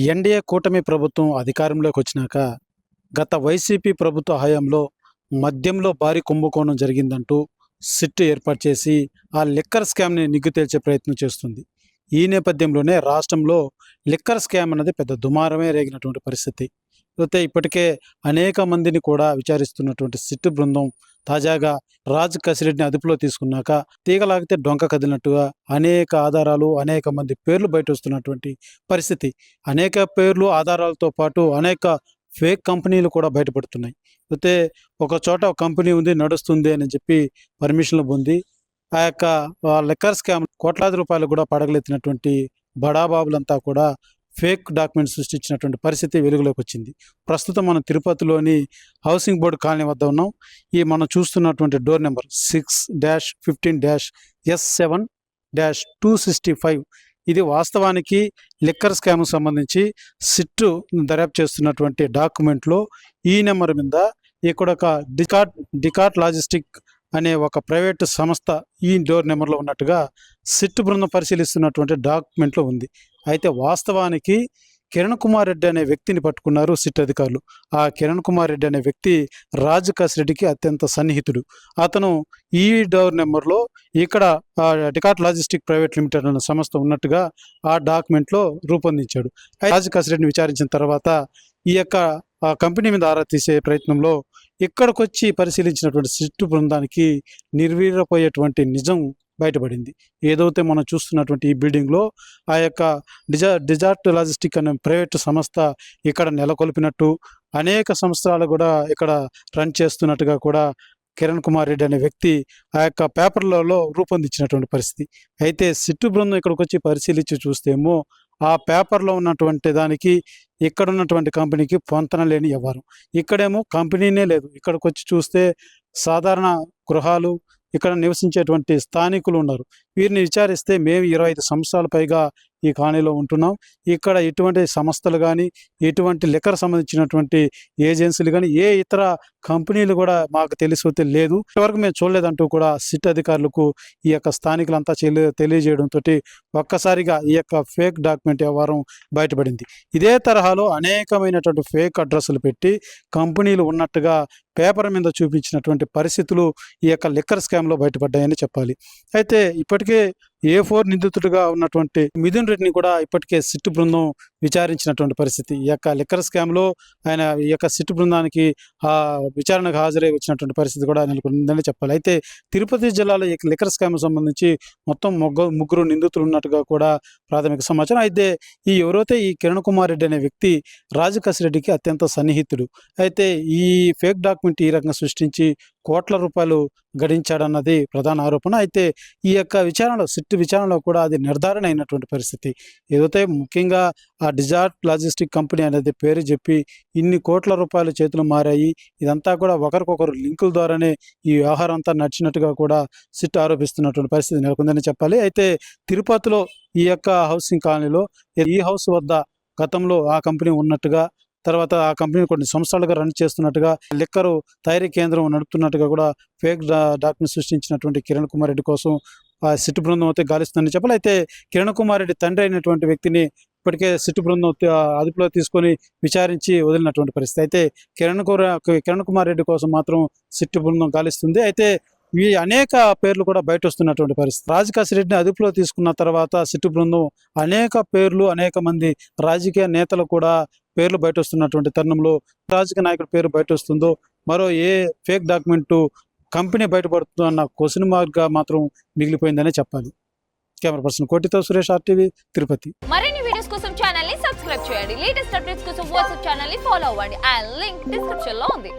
NDA కూటమి ప్రభుత్వం అధికారంలోకి వచ్చినాక గత వైసీపీ ప్రభుత్వ హయాంలో మద్యంలో భారీ కుంభకోణం జరిగిందంటూ సిట్ ఏర్పాటు చేసి ఆ లిక్కర్ స్కామ్ని నిగ్గు తేల్చే ప్రయత్నం చేస్తుంది. ఈ నేపథ్యంలోనే రాష్ట్రంలో లిక్కర్ స్కామ్ అన్నది పెద్ద దుమారమే రేగినటువంటి పరిస్థితి. అయితే ఇప్పటికే అనేక మందిని కూడా విచారిస్తున్నటువంటి సిట్ బృందం తాజాగా రాజ్ కసిరెడ్డిని అదుపులో తీసుకున్నాక తీగలాగితే డొంక కదిలినట్టుగా అనేక ఆధారాలు, అనేక మంది పేర్లు బయట వస్తున్నటువంటి పరిస్థితి. అనేక పేర్లు, ఆధారాలతో పాటు అనేక ఫేక్ కంపెనీలు కూడా బయటపడుతున్నాయి. అయితే ఒక చోట ఒక కంపెనీ ఉంది, నడుస్తుంది అని చెప్పి పర్మిషన్లు పొంది ఆ యొక్క లిక్కర్ స్కామ్ కోట్లాది రూపాయలు కూడా పడగలెత్తినటువంటి బడాబాబులంతా కూడా ఫేక్ డాక్యుమెంట్స్ సృష్టించినటువంటి పరిస్థితి వెలుగులోకి వచ్చింది. ప్రస్తుతం మనం తిరుపతిలోని హౌసింగ్ బోర్డు కాలనీ వద్ద ఉన్నాం. ఈ మనం చూస్తున్నటువంటి డోర్ నెంబర్ 6-15-S7-265 ఇది వాస్తవానికి లిక్కర్ స్కామ్కు సంబంధించి సిట్టు దర్యాప్తు చేస్తున్నటువంటి డాక్యుమెంట్లో ఈ నెంబర్ మీద ఇక్కడ ఒక డికాట్ లాజిస్టిక్ అనే ఒక ప్రైవేటు సంస్థ ఈ డోర్ నెంబర్లో ఉన్నట్టుగా సిట్ బృందం పరిశీలిస్తున్నటువంటి డాక్యుమెంట్లో ఉంది. అయితే వాస్తవానికి కిరణ్ కుమార్ రెడ్డి అనే వ్యక్తిని పట్టుకున్నారు సిట్ అధికారులు. ఆ కిరణ్ కుమార్ రెడ్డి అనే వ్యక్తి రాజ్ కసిరెడ్డికి అత్యంత సన్నిహితుడు. అతను ఈ డోర్ నెంబర్లో ఇక్కడ డికాట్ లాజిస్టిక్ ప్రైవేట్ లిమిటెడ్ అనే సంస్థ ఉన్నట్టుగా ఆ డాక్యుమెంట్లో రూపొందించాడు. రాజ్ కసిరెడ్డిని విచారించిన తర్వాత ఈ యొక్క కంపెనీ మీద ఆరా తీసే ప్రయత్నంలో ఇక్కడికి వచ్చి పరిశీలించినటువంటి సిట్టు బృందానికి నిర్వీర్యపోయేటువంటి నిజం బయటపడింది. ఏదైతే మనం చూస్తున్నటువంటి ఈ బిల్డింగ్లో ఆ యొక్క డిజార్ట్ లాజిస్టిక్ అనే ప్రైవేటు సంస్థ ఇక్కడ నెలకొల్పినట్టు, అనేక సంవత్సరాలు కూడా ఇక్కడ రన్ చేస్తున్నట్టుగా కూడా కిరణ్ కుమార్ రెడ్డి అనే వ్యక్తి ఆ యొక్క పేపర్లలో రూపొందించినటువంటి పరిస్థితి. అయితే సిట్టు బృందం ఇక్కడికి వచ్చి పరిశీలించి చూస్తేమో ఆ పేపర్లో ఉన్నటువంటి దానికి ఇక్కడ ఉన్నటువంటి కంపెనీకి పొంతన లేని వ్యవహారం. ఇక్కడేమో కంపెనీనే లేదు. ఇక్కడికి వచ్చి చూస్తే సాధారణ గృహాలు, ఇక్కడ నివసించేటువంటి స్థానికులు ఉన్నారు. వీరిని విచారిస్తే మేము 25 సంవత్సరాల పైగా ఈ కాలనీలో ఉంటున్నాం, ఇక్కడ ఎటువంటి సంస్థలు కానీ, ఎటువంటి లిక్కర్ సంబంధించినటువంటి ఏజెన్సీలు కానీ, ఏ ఇతర కంపెనీలు కూడా మాకు తెలిసితే లేదు, ఇంతవరకు మేము చూడలేదంటూ కూడా సిట్ అధికారులకు ఈ యొక్క స్థానికులంతా తెలియజేయడంతో ఒక్కసారిగా ఈ యొక్క ఫేక్ డాక్యుమెంట్ వ్యవహారం బయటపడింది. ఇదే తరహాలో అనేకమైనటువంటి ఫేక్ అడ్రస్లు పెట్టి కంపెనీలు ఉన్నట్టుగా పేపర్ మీద చూపించినటువంటి పరిస్థితులు ఈ యొక్క లిక్కర్ స్కామ్లో బయటపడ్డాయని చెప్పాలి. అయితే ఇప్పటికే A4 నిందితుడిగా ఉన్నటువంటి మిథున్ రెడ్డిని కూడా ఇప్పటికే సిట్టు బృందం విచారించినటువంటి పరిస్థితి. ఈ యొక్క లిక్కర్ స్కామ్లో ఆయన ఈ యొక్క సిట్టు బృందానికి విచారణకు హాజరై వచ్చినటువంటి పరిస్థితి కూడా నెలకొందని చెప్పాలి. అయితే తిరుపతి జిల్లాలో ఈ లిక్కర్ స్కామ్ సంబంధించి మొత్తం ముగ్గురు నిందితులు ఉన్నట్టుగా కూడా ప్రాథమిక సమాచారం. అయితే ఎవరైతే ఈ కిరణ్ కుమార్ రెడ్డి అనే వ్యక్తి రాజ్ కసిరెడ్డికి అత్యంత సన్నిహితుడు. అయితే ఈ ఫేక్ డాక్యుమెంట్ ఈ రకంగా సృష్టించి కోట్ల రూపాయలు గడించాడన్నది ప్రధాన ఆరోపణ. అయితే ఈ యొక్క విచారణలో సిట్టు విచారణలో కూడా అది నిర్ధారణ అయినటువంటి పరిస్థితి. ఏదైతే ముఖ్యంగా ఆ డిజార్ట్ లాజిస్టిక్ కంపెనీ అనేది పేరు చెప్పి ఇన్ని కోట్ల రూపాయలు చేతులు మారాయి, ఇదంతా కూడా ఒకరికొకరు లింకుల ద్వారానే ఈ వ్యవహారం అంతా నడిచినట్టుగా కూడా సిట్ ఆరోపిస్తున్నటువంటి పరిస్థితి నెలకొందని చెప్పాలి. అయితే తిరుపతిలో ఈ యొక్క హౌసింగ్ కాలనీలో ఈ హౌస్ వద్ద గతంలో ఆ కంపెనీ ఉన్నట్టుగా, తర్వాత ఆ కంపెనీ కొన్ని సంవత్సరాలుగా రన్ చేస్తున్నట్టుగా, లిక్కరు తయారీ కేంద్రం నడుపుతున్నట్టుగా కూడా ఫేక్ డాక్యుమెంట్ సృష్టించినటువంటి కిరణ్ కుమార్ రెడ్డి కోసం ఆ సిట్టు బృందం అయితే గాలిస్తుందని చెప్పాలి. అయితే కిరణ్ కుమార్ రెడ్డి తండ్రి అయినటువంటి వ్యక్తిని ఇప్పటికే సిట్టు బృందం అదుపులో తీసుకొని విచారించి వదిలినటువంటి పరిస్థితి. అయితే కిరణ్ కుమార్ రెడ్డి కోసం మాత్రం సిట్టు బృందం గాలిస్తుంది. అయితే ఈ అనేక పేర్లు కూడా బయట వస్తున్నటువంటి పరిస్థితి. రాజ్ కసిరెడ్డిని అదుపులో తీసుకున్న తర్వాత సిట్టు బృందం అనేక పేర్లు, అనేక మంది రాజకీయ నేతలు కూడా పేర్లు బయట వస్తున్నటువంటి తరుణంలో రాజకీయ నాయకుడి పేరు బయట వస్తుందో, మరో ఏ ఫేక్ డాక్యుమెంటు కంపెనీ బయటపడుతుందో అన్న క్వశ్చన్ మార్క్గా మాత్రం మిగిలిపోయిందనే చెప్పాలి. కెమెరా పర్సన్ కోటితో సురేష్, RTV, తిరుపతి. మరిన్ని వీడియోస్ కోసం ఛానల్ ని సబ్స్క్రైబ్ చేయండి. లేటెస్ట్ అప్డేట్స్ కోసం వాట్సాప్ ఛానల్ ని ఫాలో అవ్వండి. ఆ లింక్ డిస్క్రిప్షన్ లో ఉంది.